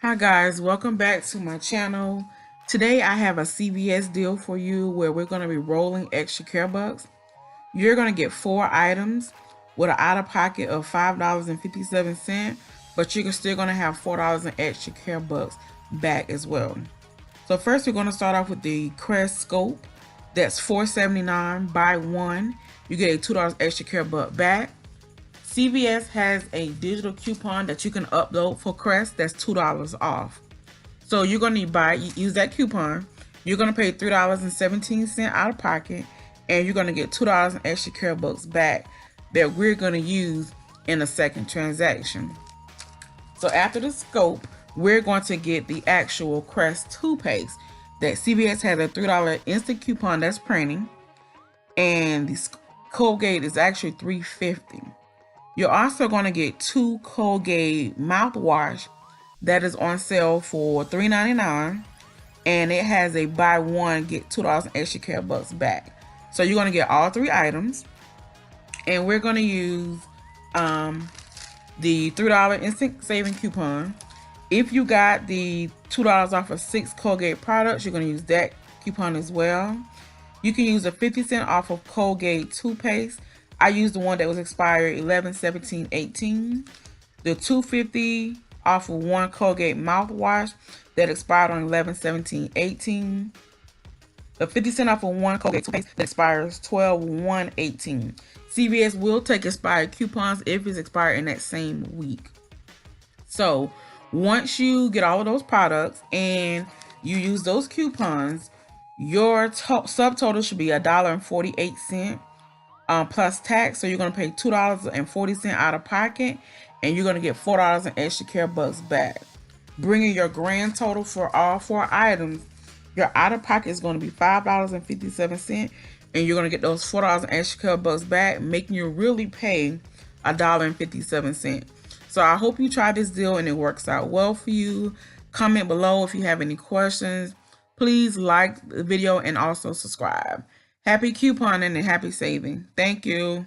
Hi guys, welcome back to my channel. Today I have a CVS deal for you where we're going to be rolling extra care bucks. You're going to get 4 items with an out of pocket of $5.57, but you're still going to have $4 in extra care bucks back as well. So first we're going to start off with the Crest Scope. That's $4.79. Buy one, you get a $2 extra care buck back. CVS has a digital coupon that you can upload for Crest that's $2 off. So you're going to use that coupon. You're going to pay $3.17 out of pocket, and you're going to get $2 in extra care bucks back that we're going to use in a second transaction. So after the scope, we're going to get the actual Crest toothpaste that CVS has a $3 instant coupon that's printing, and the Colgate is actually $3.50. You're also going to get 2 Colgate mouthwash that is on sale for $3.99, and it has a buy one get $2 extra care bucks back. So you're going to get all 3 items, and we're going to use the $3 instant saving coupon. If you got the $2 off of 6 Colgate products, you're going to use that coupon as well. You can use a 50% off of Colgate toothpaste. I used the one that was expired 11/17/18. The $2.50 off of 1 Colgate mouthwash that expired on 11/17/18. The 50% off of 1 Colgate toothpaste that expires 12/1/18. CVS will take expired coupons if it's expired in that same week. So once you get all of those products and you use those coupons, your subtotal should be $1.48. Plus tax, so you're going to pay $2.40 out of pocket, and you're going to get $4 in extra care bucks back, bringing your grand total for all 4 items. Your out of pocket is going to be $5.57, and you're going to get those $4 in extra care bucks back, making you really pay $1.57. So I hope you try this deal and it works out well for you. Comment below if you have any questions. Please like the video and also subscribe. Happy couponing and happy saving. Thank you.